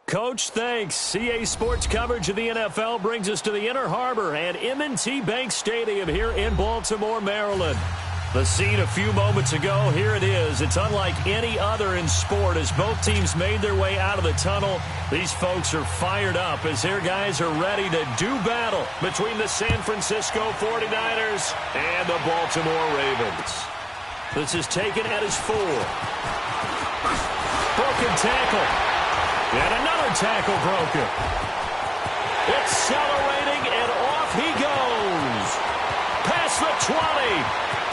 Coach, thanks. CA Sports coverage of the NFL brings us to the Inner Harbor and M&T Bank Stadium here in Baltimore, Maryland. The scene a few moments ago, here it is. It's unlike any other in sport as both teams made their way out of the tunnel. These folks are fired up as their guys are ready to do battle between the San Francisco 49ers and the Baltimore Ravens. This is taken at his 4. Broken tackle. And another tackle broken. Accelerating, and off he goes. Past the 20,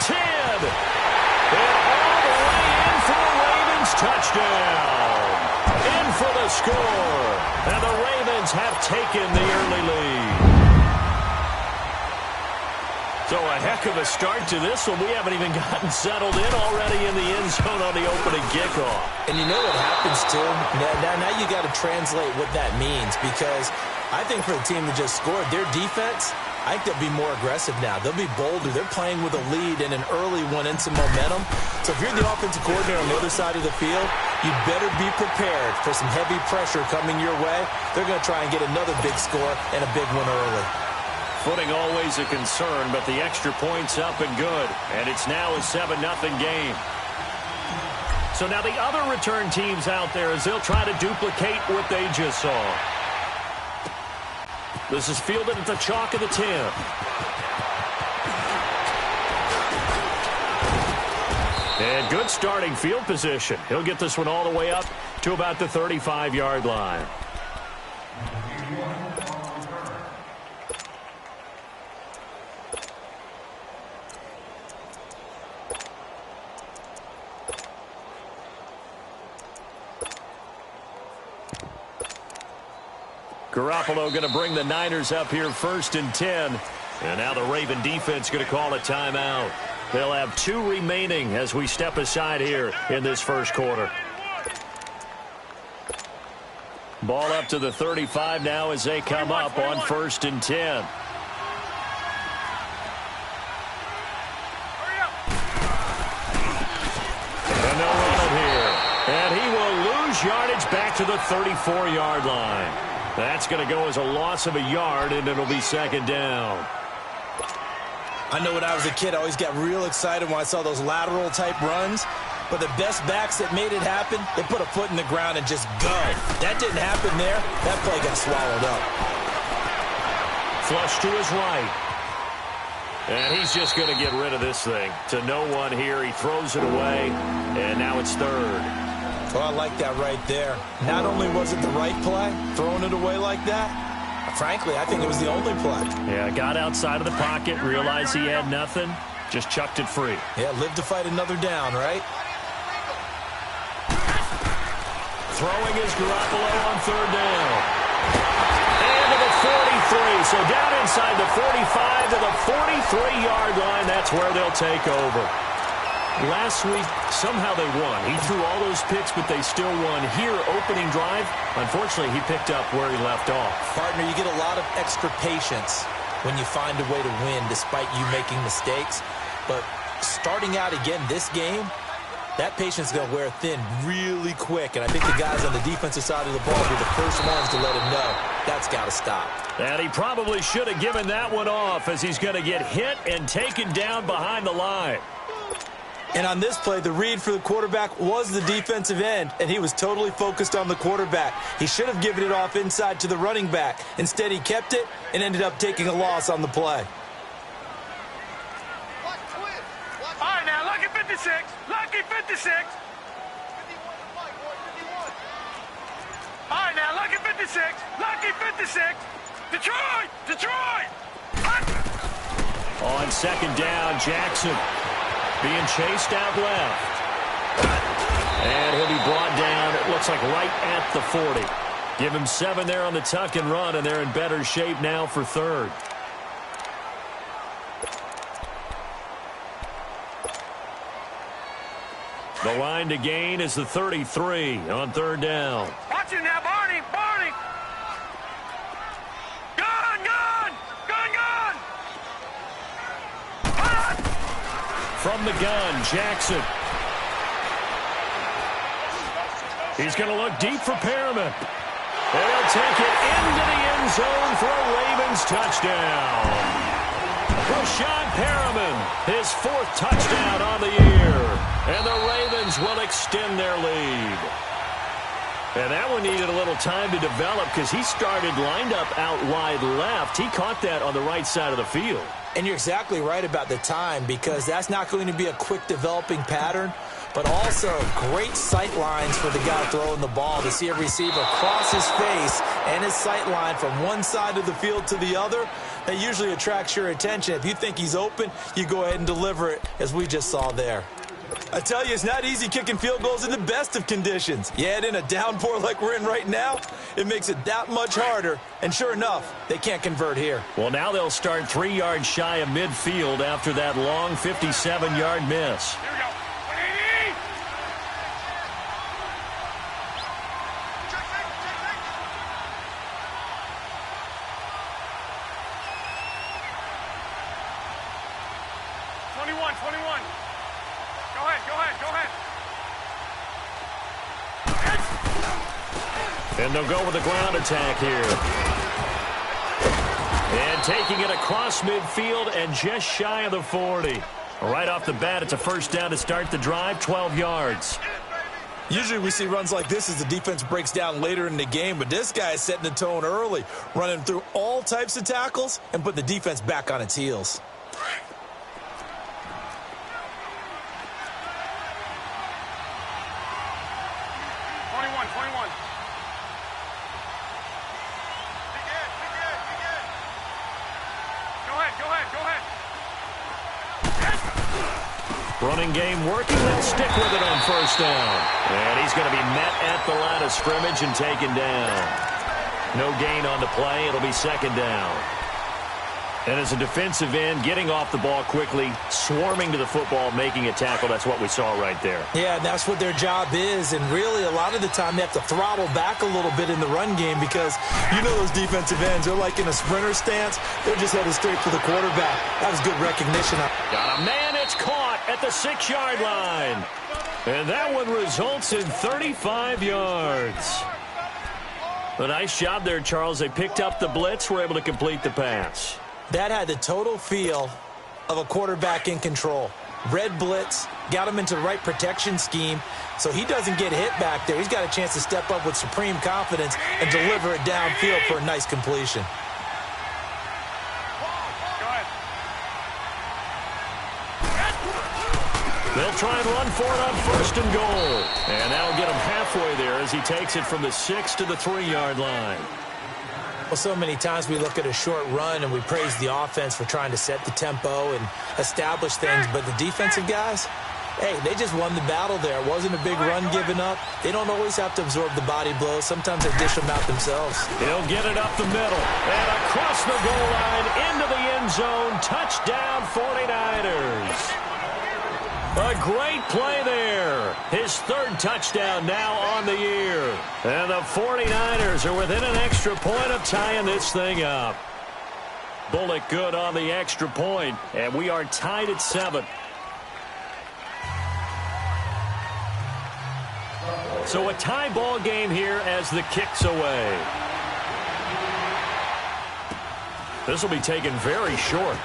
10, and all the way in for the Ravens touchdown. In for the score. And the Ravens have taken the early lead. So a heck of a start to this one. We haven't even gotten settled in already in the end zone on the opening kickoff. And you know what happens, too? Now you got to translate what that means, because I think for the team that just scored, their defense, I think they'll be more aggressive now. They'll be bolder. They're playing with a lead and an early one and some momentum. So if you're the offensive coordinator on the other side of the field, you better be prepared for some heavy pressure coming your way. They're going to try and get another big score and a big one early. Footing always a concern, but the extra point's up and good. And it's now a 7-0 game. So now the other return teams out there as they'll try to duplicate what they just saw. This is fielded at the chalk of the 10. And good starting field position. He'll get this one all the way up to about the 35-yard line. Garoppolo going to bring the Niners up here 1st and 10. And now the Raven defense going to call a timeout. They'll have 2 remaining as we step aside here in this first quarter. Ball up to the 35 now as they come up on 1st and 10. And they'll run it here. And he will lose yardage back to the 34-yard line. That's going to go as a loss of a yard, and it'll be 2nd down. I know when I was a kid, I always got real excited when I saw those lateral-type runs. But the best backs that made it happen, they put a foot in the ground and just go. That didn't happen there. That play got swallowed up. Flush to his right. And he's just going to get rid of this thing. To no one here. He throws it away, and now it's 3rd. Well, I like that right there. Not only was it the right play, throwing it away like that, frankly, I think it was the only play. Yeah, got outside of the pocket, realized he had nothing, just chucked it free. Yeah, live to fight another down, right? Throwing is Garoppolo on 3rd down. And to the 43, so down inside the 45 to the 43-yard line. That's where they'll take over. Last week, somehow they won. He threw all those picks, but they still won. Here, opening drive, unfortunately, he picked up where he left off. Partner, you get a lot of extra patience when you find a way to win despite you making mistakes. But starting out again this game, that patience is going to wear thin really quick. And I think the guys on the defensive side of the ball will be the first ones to let him know that's got to stop. And he probably should have given that one off as he's going to get hit and taken down behind the line. And on this play, the read for the quarterback was the defensive end, and he was totally focused on the quarterback. He should have given it off inside to the running back. Instead, he kept it and ended up taking a loss on the play. All right, now, lucky 56. Lucky 56. All right, now, lucky 56. Lucky 56. Detroit! Detroit! On 2nd down, Jackson being chased out left. And he'll be brought down, it looks like right at the 40. Give him 7 there on the tuck and run, and they're in better shape now for 3rd. The line to gain is the 33 on 3rd down. Watch it now, Barney! Barney! Gun! Gun! Gun! Gun! From the gun, Jackson. He's going to look deep for Perriman. And he'll take it into the end zone for a Ravens touchdown. Rashad Perriman, his 4th touchdown on the year. And the Ravens will extend their lead. And that one needed a little time to develop because he started lined up out wide left. He caught that on the right side of the field. And you're exactly right about the time because that's not going to be a quick developing pattern, but also great sight lines for the guy throwing the ball to see a receiver cross his face and his sight line from one side of the field to the other. That usually attracts your attention. If you think he's open, you go ahead and deliver it, as we just saw there. I tell you, it's not easy kicking field goals in the best of conditions. You add in a downpour like we're in right now, it makes it that much harder. And sure enough, they can't convert here. Well, now they'll start 3 yards shy of midfield after that long 57-yard miss. Here we go. 21. Go ahead. And they'll go with a ground attack here. And taking it across midfield and just shy of the 40. Right off the bat, it's a first down to start the drive, 12 yards. Usually we see runs like this as the defense breaks down later in the game, but this guy is setting the tone early, running through all types of tackles and put the defense back on its heels. Running game working. They'll stick with it on first down. And he's going to be met at the line of scrimmage and taken down. No gain on the play. It'll be second down. And as a defensive end, getting off the ball quickly, swarming to the football, making a tackle, that's what we saw right there. Yeah, and that's what their job is. And really, a lot of the time, they have to throttle back a little bit in the run game because you know those defensive ends, they're like in a sprinter stance. They're just headed straight for the quarterback. That was good recognition. Got a man, it's caught at the 6-yard line. And that one results in 35 yards. A nice job there, Charles. They picked up the blitz, were able to complete the pass. That had the total feel of a quarterback in control. Red blitz, got him into the right protection scheme, so he doesn't get hit back there. He's got a chance to step up with supreme confidence and deliver it downfield for a nice completion. They'll try and run for it on first and goal. And that'll get him halfway there as he takes it from the 6 to the 3-yard line. Well, so many times we look at a short run and we praise the offense for trying to set the tempo and establish things, but the defensive guys, hey, they just won the battle there. It wasn't a big run given up. They don't always have to absorb the body blows. Sometimes they dish them out themselves. He'll get it up the middle and across the goal line into the end zone. Touchdown 49ers. A great play there. His 3rd touchdown now on the year. And the 49ers are within an extra point of tying this thing up. Bullock good on the extra point, and we are tied at 7. So a tie ball game here as the kick's away. This will be taken very short.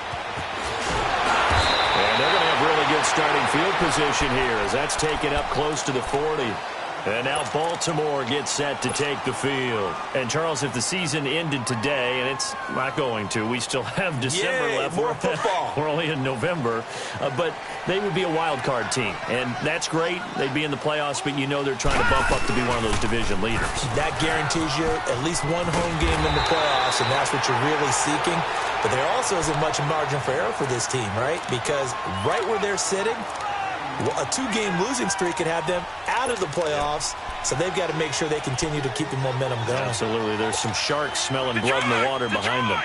And they're going to have really good starting field position here as that's taken up close to the 40. And now Baltimore gets set to take the field. And, Charles, if the season ended today, and it's not going to, we still have December left. More football. We're only in November. But they would be a wild card team. And that's great. They'd be in the playoffs, but you know they're trying to bump up to be one of those division leaders. That guarantees you at least one home game in the playoffs, and that's what you're really seeking. But there also isn't much margin for error for this team, right? Because right where they're sitting, a 2-game losing streak could have them out of the playoffs, so they've got to make sure they continue to keep the momentum going. Absolutely. There's some sharks smelling blood in the water behind them.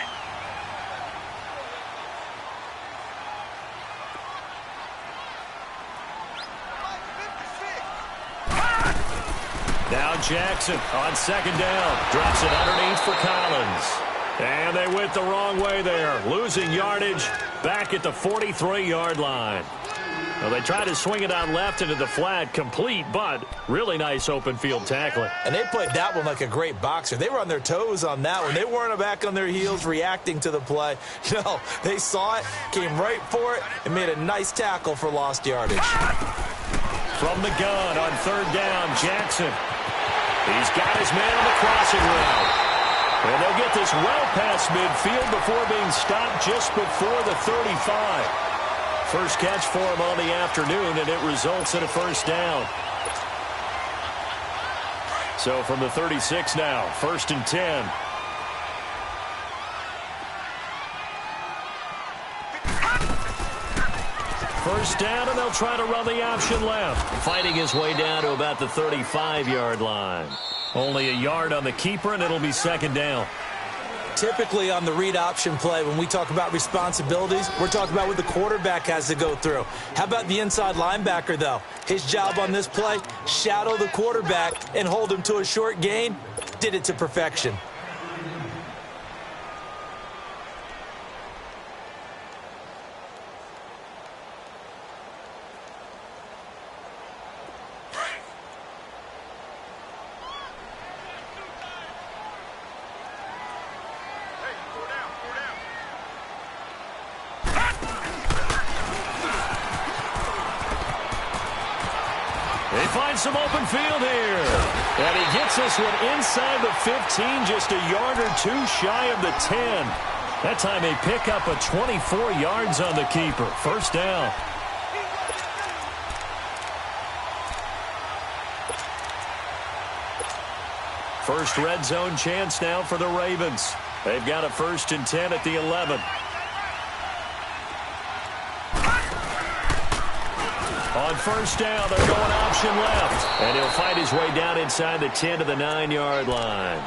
Now Jackson on second down. Drops it underneath for Collins. And they went the wrong way there. Losing yardage back at the 43-yard line. Well, they try to swing it on left into the flat, complete, but really nice open field tackling. And they played that one like a great boxer. They were on their toes on that one. They weren't back on their heels reacting to the play. No, they saw it, came right for it, and made a nice tackle for lost yardage. From the gun on third down, Jackson. He's got his man on the crossing route. And they'll get this well past midfield before being stopped just before the 35. First catch for him on the afternoon, and it results in a first down. So from the 36 now, 1st and 10. First down, and they'll try to run the option left. Fighting his way down to about the 35-yard line. Only a yard on the keeper, and it'll be 2nd down. Typically on the read option play, when we talk about responsibilities, we're talking about what the quarterback has to go through. How about the inside linebacker, though? His job on this play, shadow the quarterback and hold him to a short gain. Did it to perfection. Some open field here. And he gets this one inside the 15, just a yard or two shy of the 10. That time they pick up a 24 yards on the keeper. First down. First red zone chance now for the Ravens. They've got a 1st and 10 at the 11. On first down, they're going option left. And he'll fight his way down inside the 10 to the 9-yard line.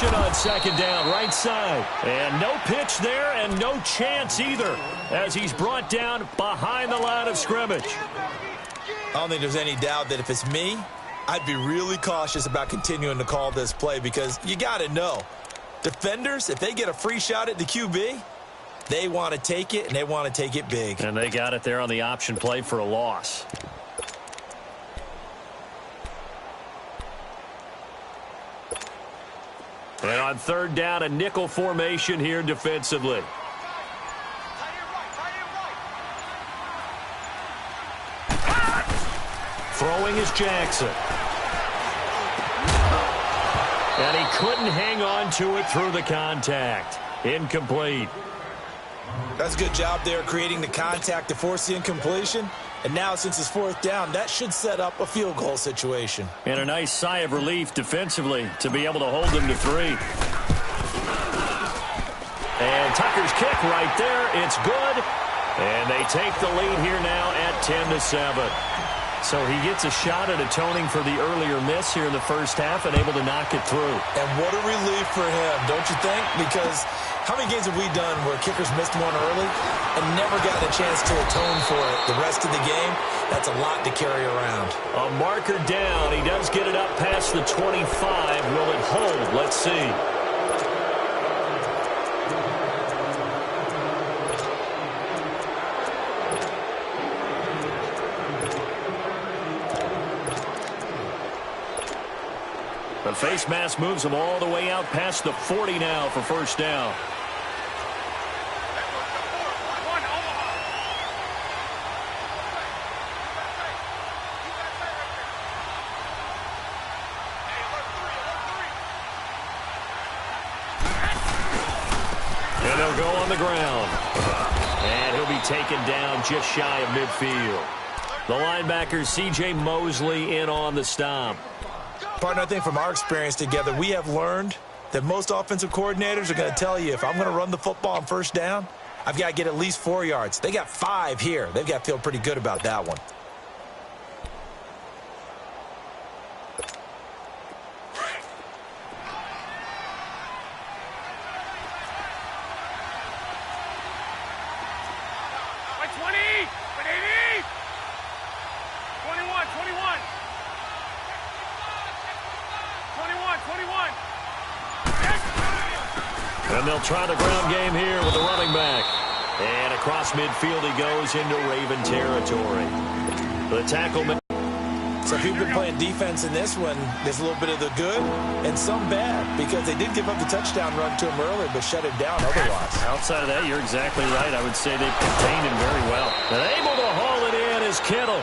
On 2nd down, right side. And no pitch there and no chance either as he's brought down behind the line of scrimmage. I don't think there's any doubt that if it's me, I'd be really cautious about continuing to call this play because you got to know, defenders, if they get a free shot at the QB, they want to take it and they want to take it big. And they got it there on the option play for a loss. And on third down, a nickel formation here defensively. Throwing is Jackson. And he couldn't hang on to it through the contact. Incomplete. That's a good job there creating the contact to force the incompletion. And now, since it's 4th down, that should set up a field goal situation. And a nice sigh of relief defensively to be able to hold them to 3. And Tucker's kick right there. It's good. And they take the lead here now at 10-7. So he gets a shot at atoning for the earlier miss here in the first half and able to knock it through. And what a relief for him, don't you think? Because how many games have we done where kickers missed one early and never gotten a chance to atone for it the rest of the game? That's a lot to carry around. A marker down. He does get it up past the 25. Will it hold? Let's see. The face mask moves him all the way out past the 40 now for first down. And they'll go on the ground. And he'll be taken down just shy of midfield. The linebacker, C.J. Mosley, in on the stop. Partner, I think from our experience together, we have learned that most offensive coordinators are going to tell you if I'm going to run the football on first down, I've got to get at least 4 yards. They got 5 here. They've got to feel pretty good about that one. 20, 80, 21, 21. 21, 21. And they'll try the ground game here with the running back. And across midfield he goes into Raven territory. The tackle. So if you've been playing defense in this one, there's a little bit of the good and some bad, because they did give up the touchdown run to him earlier, but shut him down otherwise. Outside of that, you're exactly right. I would say they've contained him very well. And able to haul it in is Kittle.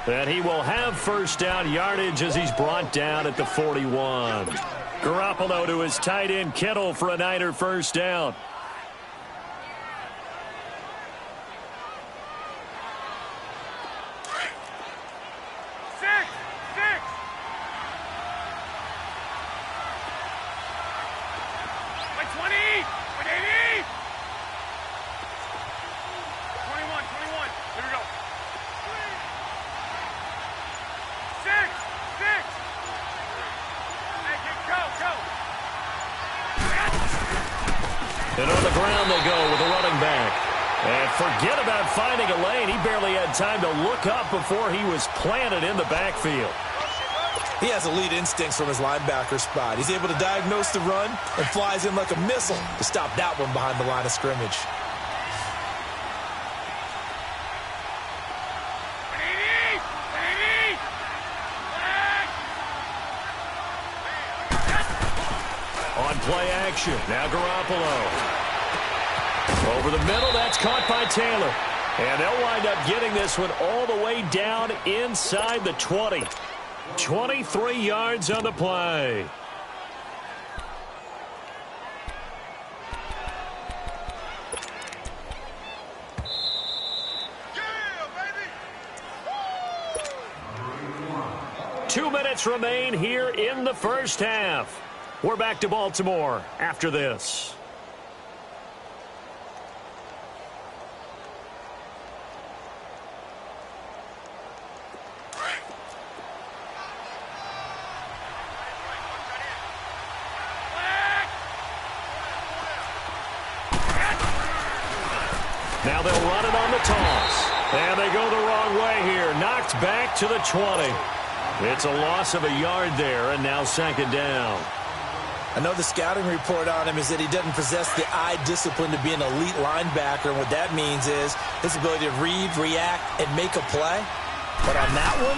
And he will have first down yardage as he's brought down at the 41. Garoppolo to his tight end Kittle for a Niner first down. And on the ground they go with a running back. And forget about finding a lane. He barely had time to look up before he was planted in the backfield. He has elite instincts from his linebacker spot. He's able to diagnose the run and flies in like a missile to stop that one behind the line of scrimmage. On play action, now Garoppolo. Over the middle, that's caught by Taylor. And they'll wind up getting this one all the way down inside the 20. 23 yards on the play. Yeah, baby. 2 minutes remain here in the first half. We're back to Baltimore after this. Now they'll run it on the toss. And they go the wrong way here. Knocked back to the 20. It's a loss of a yard there, and now second down. I know the scouting report on him is that he doesn't possess the eye discipline to be an elite linebacker, and what that means is his ability to read, react, and make a play. But on that one,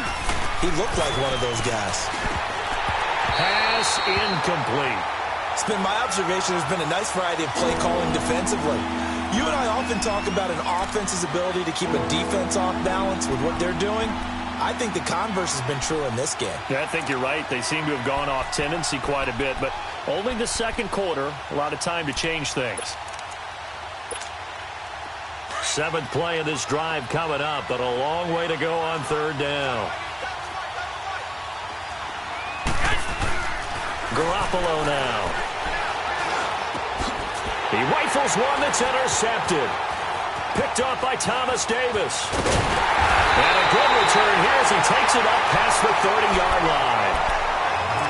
he looked like one of those guys. Pass incomplete. It's been my observation there's been a nice variety of play calling defensively. You and I often talk about an offense's ability to keep a defense off balance with what they're doing. I think the converse has been true in this game. Yeah, I think you're right. They seem to have gone off tendency quite a bit, but only the second quarter, a lot of time to change things. Seventh play of this drive coming up, but a long way to go on third down. Garoppolo now. He rifles one that's intercepted. Picked off by Thomas Davis. And a good return here as he takes it up past the 30-yard line.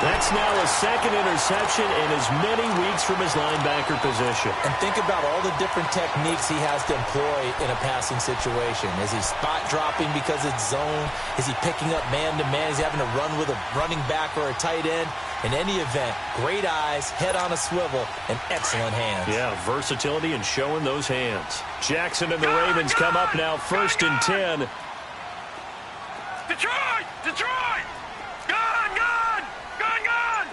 That's now his second interception in as many weeks from his linebacker position. And think about all the different techniques he has to employ in a passing situation. Is he spot dropping because it's zone? Is he picking up man-to-man? Is he having to run with a running back or a tight end? In any event, great eyes, head on a swivel, and excellent hands. Yeah, versatility and showing those hands. Jackson and the Ravens come up now, 1st and 10. Detroit! Detroit! Gone! Gone! Gone! Gone!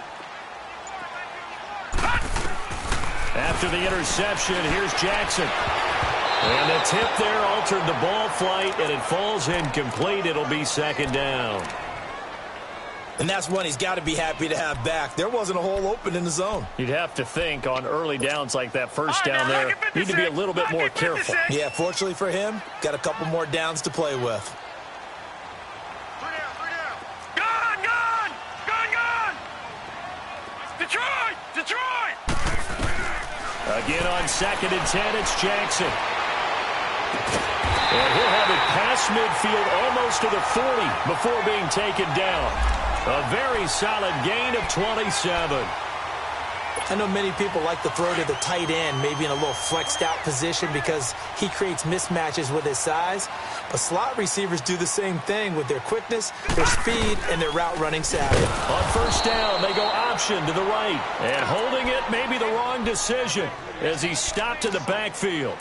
After the interception, here's Jackson. And the tip there altered the ball flight, and it falls incomplete. It'll be second down. And that's one he's got to be happy to have back. There wasn't a hole open in the zone. You'd have to think on early downs like that first down there, need to be a little bit more careful. Yeah, fortunately for him, got a couple more downs to play with. Gone! Gone! Gone! Gone! Detroit! Detroit! Again on 2nd and 10, it's Jackson. And he'll have it past midfield almost to the 40 before being taken down. A very solid gain of 27. I know many people like to throw to the tight end, maybe in a little flexed out position because he creates mismatches with his size. But slot receivers do the same thing with their quickness, their speed, and their route running savvy. On first down, they go option to the right. And holding it may be the wrong decision as he stopped in the backfield.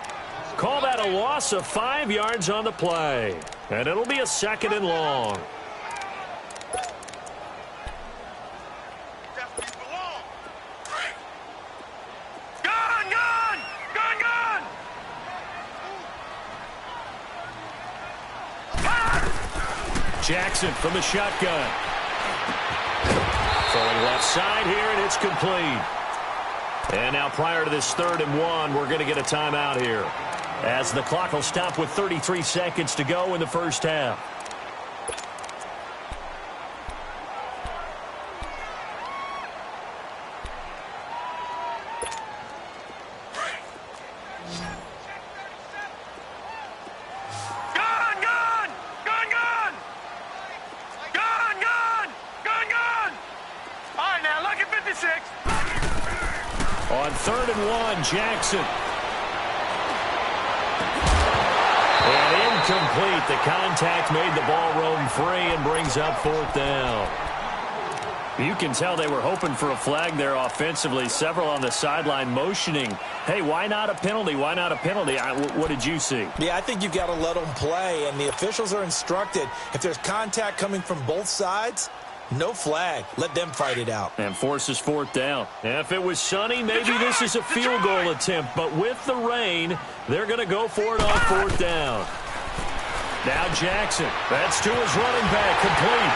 Call that a loss of 5 yards on the play. And it'll be a 2nd and long. Jackson from the shotgun. Throwing left side here, and it's complete. And now prior to this 3rd and 1, we're going to get a timeout here, as the clock will stop with 33 seconds to go in the first half. On 3rd and 1, Jackson. And incomplete. The contact made the ball roam free and brings up 4th down. You can tell they were hoping for a flag there offensively. Several on the sideline motioning, hey, why not a penalty? Why not a penalty? What did you see? Yeah, I think you've got to let them play, and the officials are instructed. If there's contact coming from both sides, no flag. Let them fight it out. And forces 4th down. If it was sunny, maybe this is a field goal attempt. But with the rain, they're going to go for it on 4th down. Now Jackson. That's to his running back. Complete.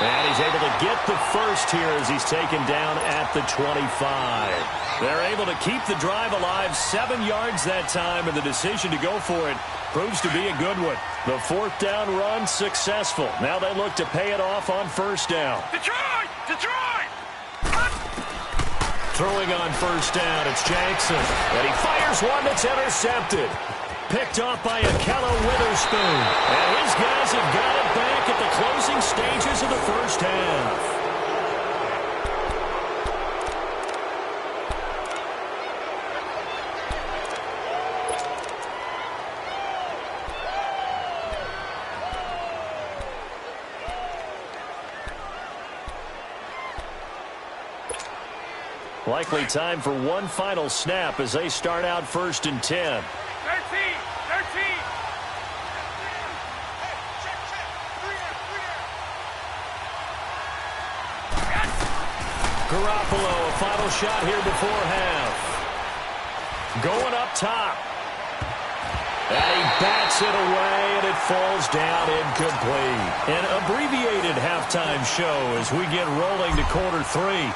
And he's able to get the first here as he's taken down at the 25. They're able to keep the drive alive, 7 yards that time, and the decision to go for it proves to be a good one. The 4th down run successful. Now they look to pay it off on 1st down. Detroit! Detroit! Throwing on 1st down, it's Jackson. And he fires one that's intercepted. Picked off by Akello Witherspoon. And his guys have got it back at the closing stages of the first half. Likely time for one final snap as they start out 1st and 10. 13! Garoppolo, a final shot here before half. Going up top. And he bats it away, and it falls down incomplete. An abbreviated halftime show as we get rolling to quarter 3.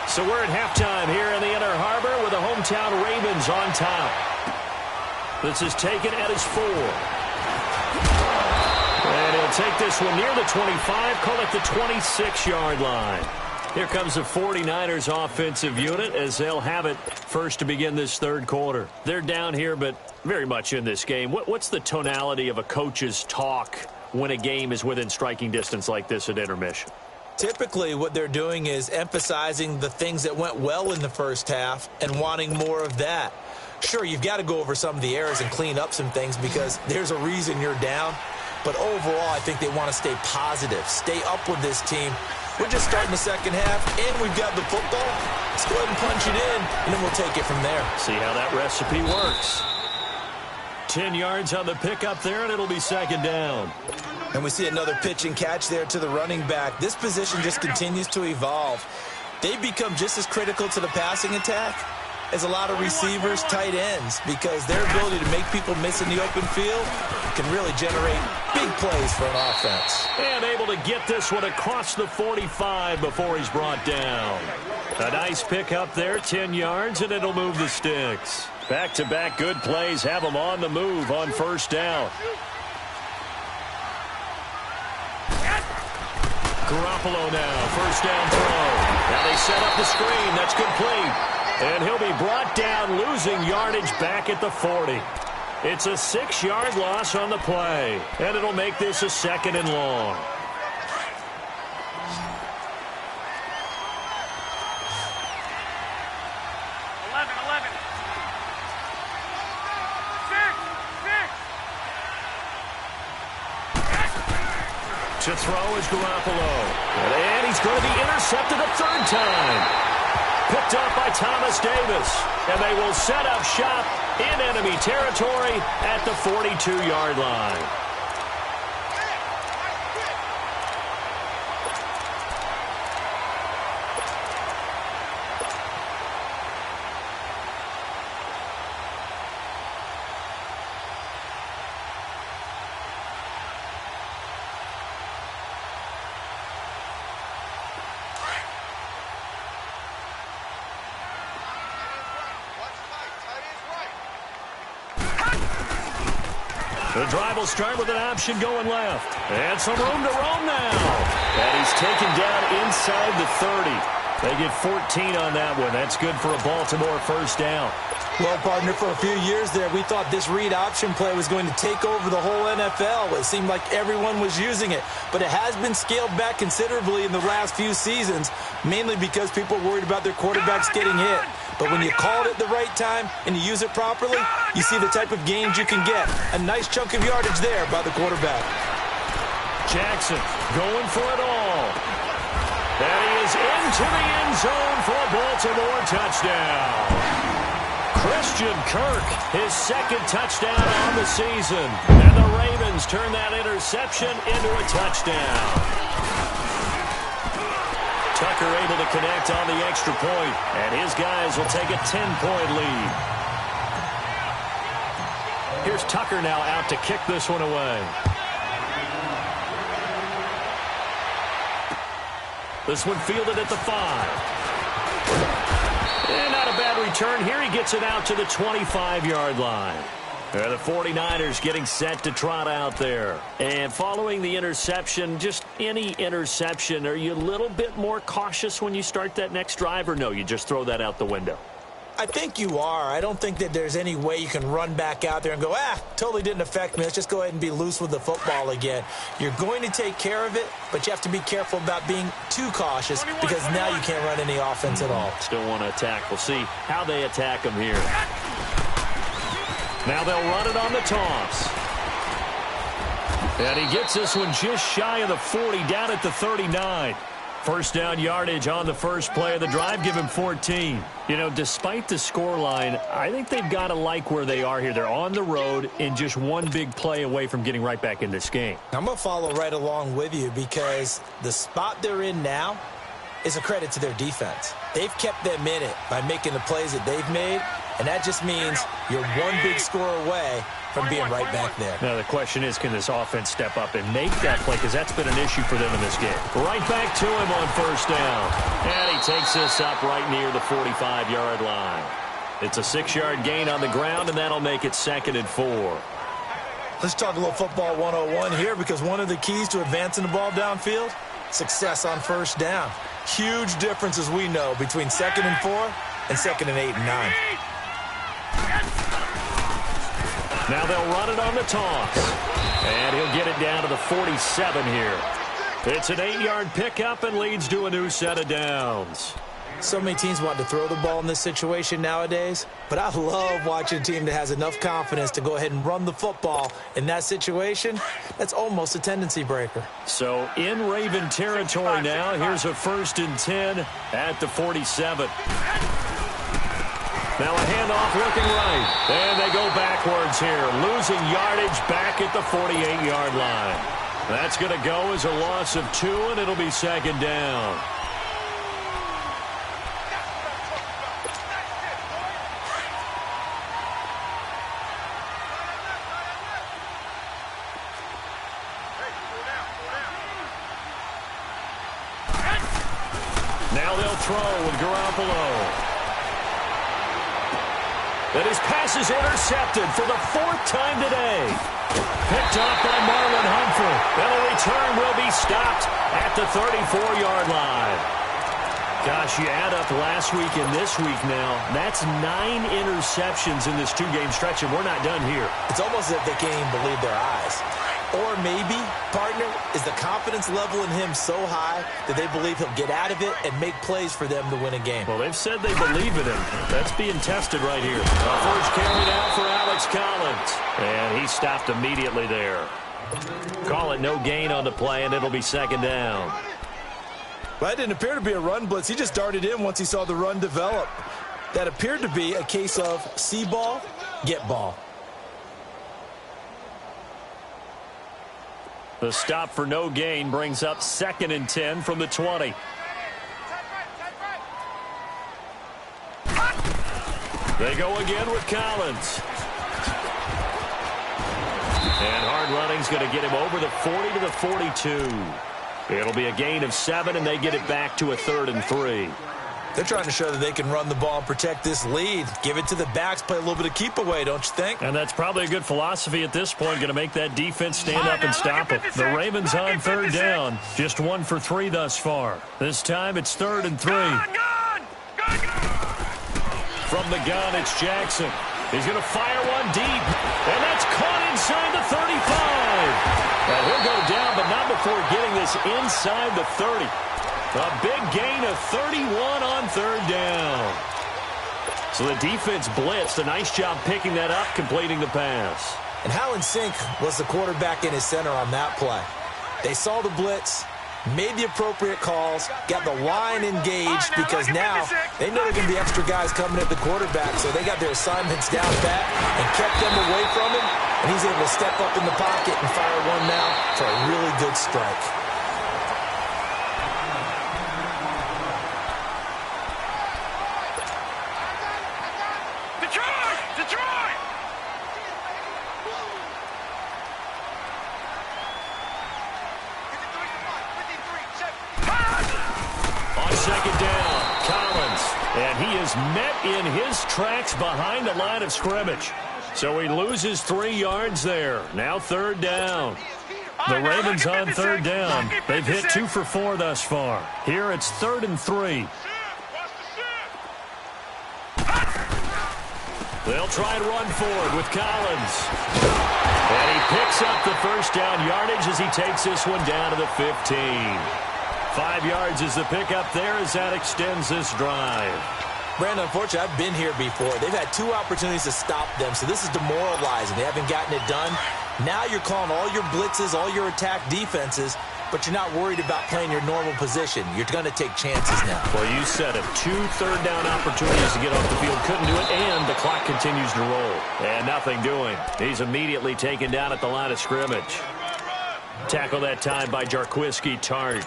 So we're at halftime here in the Inner Harbor with the hometown Ravens on top. This is taken at his 4. And he'll take this one near the 25, call it the 26-yard line. Here comes the 49ers offensive unit as they'll have it first to begin this 3rd quarter. They're down here, but very much in this game. What's the tonality of a coach's talk when a game is within striking distance like this at intermission? Typically, what they're doing is emphasizing the things that went well in the first half and wanting more of that. Sure, you've got to go over some of the errors and clean up some things because there's a reason you're down. But overall, I think they want to stay positive, stay up with this team. We're just starting the second half, and we've got the football. Let's go ahead and punch it in, and then we'll take it from there. See how that recipe works. 10 yards on the pickup there, and it'll be 2nd down. And we see another pitch and catch there to the running back. This position just continues to evolve. They become just as critical to the passing attack as a lot of receivers, tight ends, because their ability to make people miss in the open field can really generate big plays for an offense. And able to get this one across the 45 before he's brought down. A nice pick up there, 10 yards, and it'll move the sticks. Back-to-back good plays have them on the move on 1st down. Garoppolo now, 1st down throw. Now they set up the screen. That's complete. And he'll be brought down, losing yardage back at the 40. It's a 6-yard loss on the play. And it'll make this a 2nd and long. 11. 6. To throw is Garoppolo. And he's going to be intercepted a third time. Picked up by Thomas Davis. And they will set up shop in enemy territory at the 42-yard line. The drive will start with an option going left. And some room to roam now. And he's taken down inside the 30. They get 14 on that one. That's good for a Baltimore first down. Well, partner, for a few years there, we thought this read option play was going to take over the whole NFL. It seemed like everyone was using it. But it has been scaled back considerably in the last few seasons, mainly because people are worried about their quarterbacks getting hit. But when you call it at the right time and you use it properly, you see the type of gains you can get. A nice chunk of yardage there by the quarterback. Jackson going for it all. And he is into the end zone for a Baltimore touchdown. Christian Kirk, his second touchdown on the season. And the Ravens turn that interception into a touchdown. Tucker able to connect on the extra point, and his guys will take a 10-point lead. Here's Tucker now out to kick this one away. This one fielded at the 5. And not a bad return here. He gets it out to the 25-yard line. The 49ers getting set to trot out there. And following the interception, just any interception, are you a little bit more cautious when you start that next drive, or no, you just throw that out the window? I think you are. I don't think that there's any way you can run back out there and go, totally didn't affect me. Let's just go ahead and be loose with the football again. You're going to take care of it, but you have to be careful about being too cautious because now you can't run any offense at all. Still want to attack. We'll see how they attack them here. Now they'll run it on the toss. And he gets this one just shy of the 40, down at the 39. First down yardage on the first play of the drive. Give him 14. You know, despite the scoreline, I think they've got to like where they are here. They're on the road and just one big play away from getting right back in this game. I'm going to follow right along with you because the spot they're in now is a credit to their defense. They've kept them in it by making the plays that they've made, and that just means you're one big score away from being right back there. Now, the question is, can this offense step up and make that play? Because that's been an issue for them in this game. Right back to him on first down. And he takes this up right near the 45-yard line. It's a 6-yard gain on the ground, and that'll make it 2nd and 4. Let's talk a little football 101 here, because one of the keys to advancing the ball downfield, success on first down. Huge difference, as we know, between 2nd and 4 and 2nd and 8 and 9. Now they'll run it on the toss. And he'll get it down to the 47 here. It's an 8-yard pickup and leads to a new set of downs. So many teams want to throw the ball in this situation nowadays, but I love watching a team that has enough confidence to go ahead and run the football. In that situation, that's almost a tendency breaker. So in Raven territory now, here's a 1st and 10 at the 47. Now a handoff looking right. And they go backwards here, losing yardage back at the 48-yard line. That's going to go as a loss of 2, and it'll be 2nd down. Now they'll throw with Garoppolo. And his pass is intercepted for the 4th time today. Picked off by Marlon Humphrey. And the return will be stopped at the 34-yard line. Gosh, you add up last week and this week now, that's 9 interceptions in this 2-game stretch, and we're not done here. It's almost as if they can't even believe their eyes. Or maybe, partner, is the confidence level in him so high that they believe he'll get out of it and make plays for them to win a game. Well, they've said they believe in him. That's being tested right here. A first carry now for Alex Collins. And he stopped immediately there. Call it no gain on the play, and it'll be second down. Well, that didn't appear to be a run blitz. He just darted in once he saw the run develop. That appeared to be a case of see ball, get ball. The stop for no gain brings up 2nd and 10 from the 20. They go again with Collins. And hard running's going to get him over the 40 to the 42. It'll be a gain of 7, and they get it back to a 3rd and 3. They're trying to show that they can run the ball and protect this lead. Give it to the backs, play a little bit of keep away, don't you think? And that's probably a good philosophy at this point, going to make that defense stand up and stop it. The Ravens on 3rd down, just 1 for 3 thus far. This time it's 3rd and 3. From the gun, it's Jackson. He's going to fire one deep, and that's caught inside the 35. And he'll go down, but not before getting this inside the 30. A big gain of 31 on 3rd down. So the defense blitzed. A nice job picking that up, completing the pass. And how in sync was the quarterback in his center on that play? They saw the blitz, made the appropriate calls, got the line engaged, because now they know there are going to be extra guys coming at the quarterback, so they got their assignments down pat and kept them away from him, and he's able to step up in the pocket and fire one now for a really good strike. Detroit! On 2nd down, Collins. And he is met in his tracks behind the line of scrimmage. So he loses 3 yards there. Now 3rd down. The Ravens on 3rd down. They've hit 2 for 4 thus far. Here it's 3rd and 3. They'll try and run forward with Collins. And he picks up the first down yardage as he takes this one down to the 15. 5 yards is the pickup there as that extends this drive. Brandon, unfortunately, I've been here before. They've had 2 opportunities to stop them, so this is demoralizing. They haven't gotten it done. Now you're calling all your blitzes, all your attack defenses, but you're not worried about playing your normal position. You're going to take chances now. Well, you said it. 2 third-down opportunities to get off the field. Couldn't do it, and the clock continues to roll. And nothing doing. He's immediately taken down at the line of scrimmage. Tackle that time by Jarquiski Tart.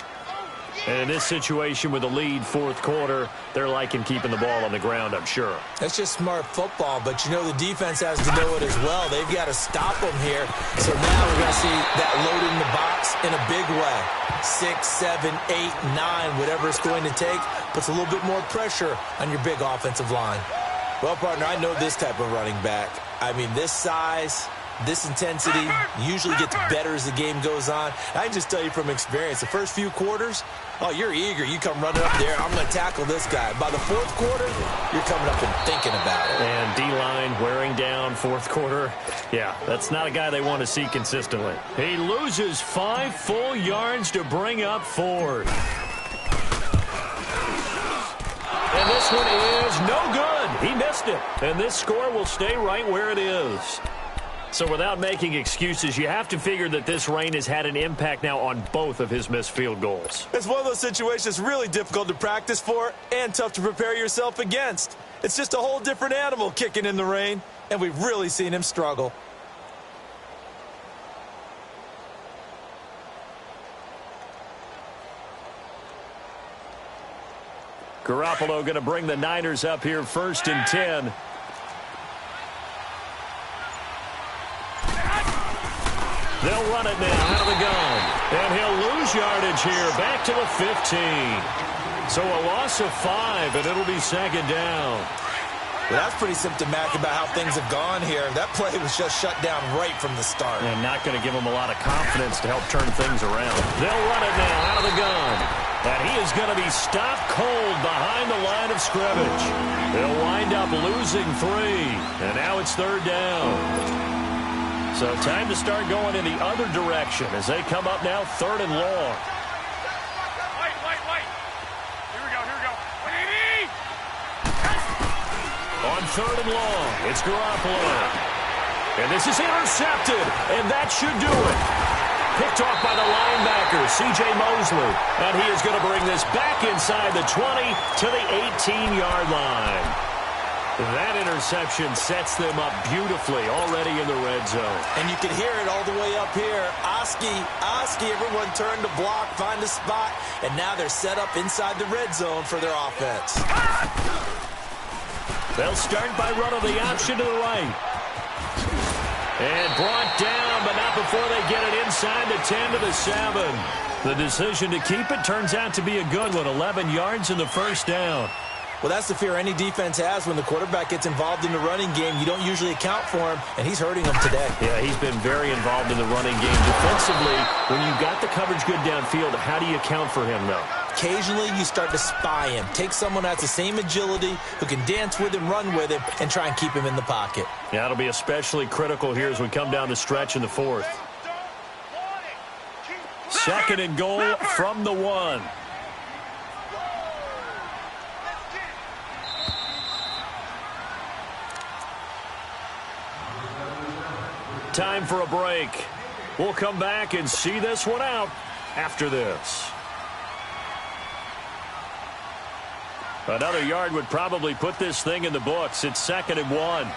And in this situation with the lead, 4th quarter, they're liking keeping the ball on the ground, I'm sure. That's just smart football, but you know the defense has to know it as well. They've got to stop them here. So now we're going to see that load in the box in a big way. 6, 7, 8, 9, whatever it's going to take, puts a little bit more pressure on your big offensive line. Well, partner, I know this type of running back. I mean, this size, this intensity usually gets better as the game goes on. I can just tell you from experience, the first few quarters, oh, you're eager. You come running up there. I'm going to tackle this guy. By the 4th quarter, you're coming up and thinking about it. And D-line wearing down 4th quarter. Yeah, that's not a guy they want to see consistently. He loses 5 full yards to bring up 4th. And this one is no good. He missed it. And this score will stay right where it is. So without making excuses, you have to figure that this rain has had an impact now on both of his missed field goals. It's one of those situations really difficult to practice for and tough to prepare yourself against. It's just a whole different animal kicking in the rain, and we've really seen him struggle. Garoppolo going to bring the Niners up here 1st and 10. They'll run it now out of the gun. And he'll lose yardage here back to the 15. So a loss of 5, and it'll be 2nd down. Well, that's pretty symptomatic about how things have gone here. That play was just shut down right from the start. And not going to give him a lot of confidence to help turn things around. They'll run it now out of the gun. And he is going to be stopped cold behind the line of scrimmage. They'll wind up losing 3. And now it's 3rd down. So time to start going in the other direction as they come up now 3rd and long. Wait. Here we go. On 3rd and long, it's Garoppolo. And this is intercepted, and that should do it. Picked off by the linebacker, C.J. Mosley. And he is going to bring this back inside the 20 to the 18-yard line. That interception sets them up beautifully already in the red zone. And you can hear it all the way up here. Oski, everyone turned to block, find a spot, and now they're set up inside the red zone for their offense. They'll start by running the option to the right. And brought down, but not before they get it inside the 10 to the 7. The decision to keep it turns out to be a good one. 11 yards in the first down. Well, that's the fear any defense has when the quarterback gets involved in the running game. You don't usually account for him, and he's hurting them today. Yeah, he's been very involved in the running game. Defensively, when you've got the coverage good downfield, how do you account for him, though? Occasionally, you start to spy him. Take someone that has the same agility, who can dance with him, run with him, and try and keep him in the pocket. Yeah, that'll be especially critical here as we come down the stretch in the 4th. 2nd and goal from the 1. Time for a break. We'll come back and see this one out after this. Another yard would probably put this thing in the books. It's 2nd and 1.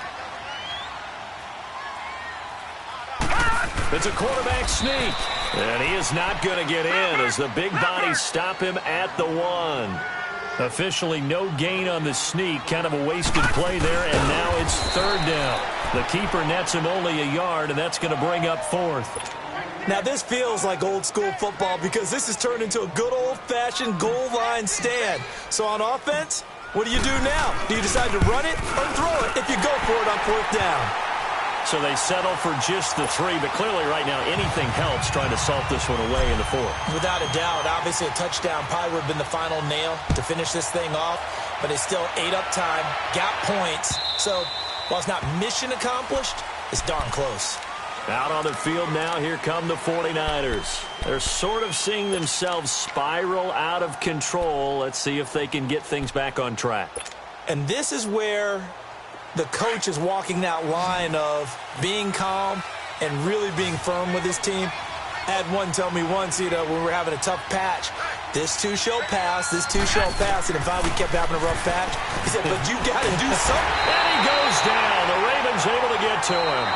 It's a quarterback sneak. And he is not going to get in as the big bodies stop him at the 1. Officially no gain on the sneak. Kind of a wasted play there, and now it's 3rd down. The keeper nets him only a yard, and that's going to bring up 4th. Now, this feels like old-school football because this has turned into a good old-fashioned goal line stand. So on offense, what do you do now? Do you decide to run it or throw it if you go for it on 4th down? So they settle for just the 3, but clearly right now anything helps trying to salt this one away in the 4th. Without a doubt, obviously a touchdown probably would have been the final nail to finish this thing off, but it's still ate up time, got points. So while it's not mission accomplished, it's darn close. Out on the field now, here come the 49ers. They're sort of seeing themselves spiral out of control. Let's see if they can get things back on track. And this is where the coach is walking that line of being calm and really being firm with his team. I had one tell me once, when we were having a tough patch, this too shall pass, this too shall pass. And if we kept having a rough patch, he said, but you got to do something. And he goes down. The Ravens able to get to him.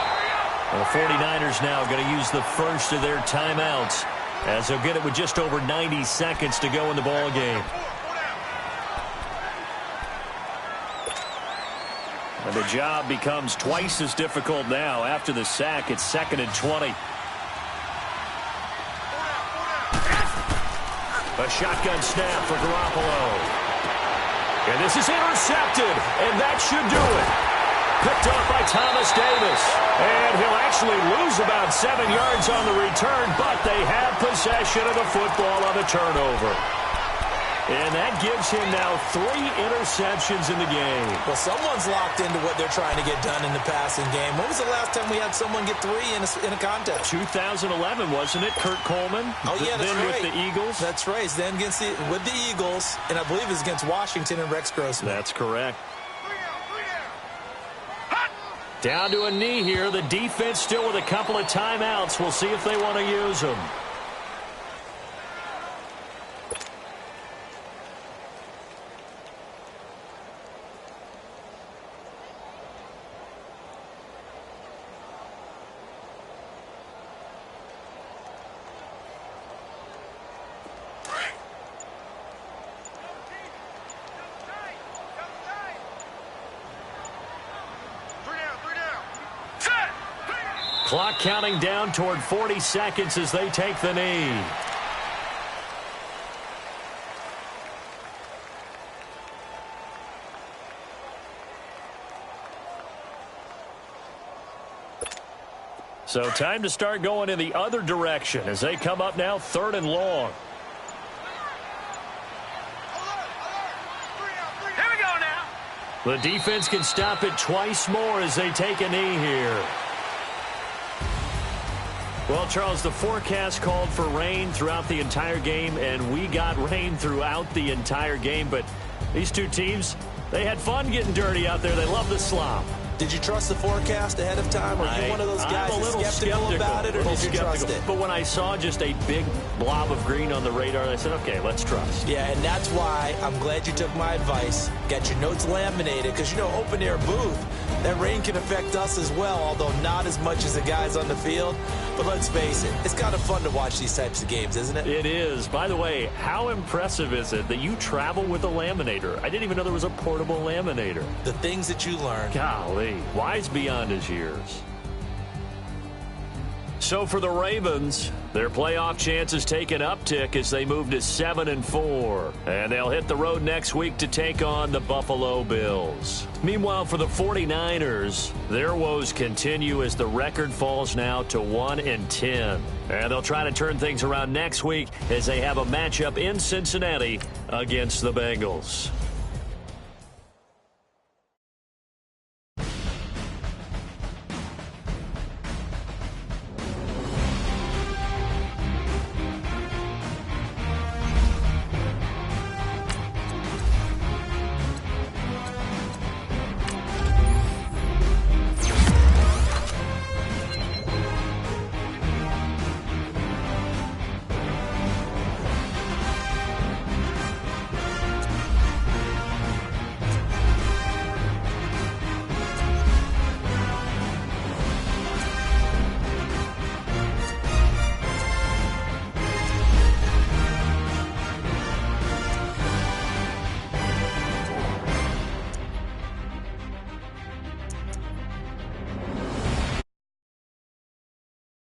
The 49ers now going to use the first of their timeouts as they'll get it with just over 90 seconds to go in the ball game. And the job becomes twice as difficult now after the sack. It's 2nd and 20. A shotgun snap for Garoppolo. And this is intercepted, and that should do it. Picked off by Thomas Davis. And he'll actually lose about 7 yards on the return, but they have possession of the football on the turnover. And that gives him now 3 interceptions in the game. Well, someone's locked into what they're trying to get done in the passing game. When was the last time we had someone get 3 in a contest? 2011, wasn't it? Kurt Coleman. Oh, yeah, that's then right. with the Eagles. That's right. Then with the Eagles, and I believe it was against Washington and Rex Grossman. That's correct. Down to a knee here. The defense still with a couple of timeouts. We'll see if they want to use them. Clock counting down toward 40 seconds as they take the knee. So time to start going in the other direction as they come up now 3rd and long. Here we go now. The defense can stop it twice more as they take a knee here. Well, Charles, the forecast called for rain throughout the entire game, and we got rain throughout the entire game. But these two teams, they had fun getting dirty out there. They love the slop. Did you trust the forecast ahead of time? Or are you one of those guys that's skeptical about it, or did you trust it? But when I saw just a big blob of green on the radar, I said, okay, let's trust. Yeah, and that's why I'm glad you took my advice. Got your notes laminated, because, you know, open-air booth, that rain can affect us as well, although not as much as the guys on the field. But let's face it, it's kind of fun to watch these types of games, isn't it? It is. By the way, how impressive is it that you travel with a laminator? I didn't even know there was a portable laminator. The things that you learn. Golly, wise beyond his years. So for the Ravens, their playoff chances take an uptick as they move to 7-4. And they'll hit the road next week to take on the Buffalo Bills. Meanwhile, for the 49ers, their woes continue as the record falls now to 1-10. And they'll try to turn things around next week as they have a matchup in Cincinnati against the Bengals.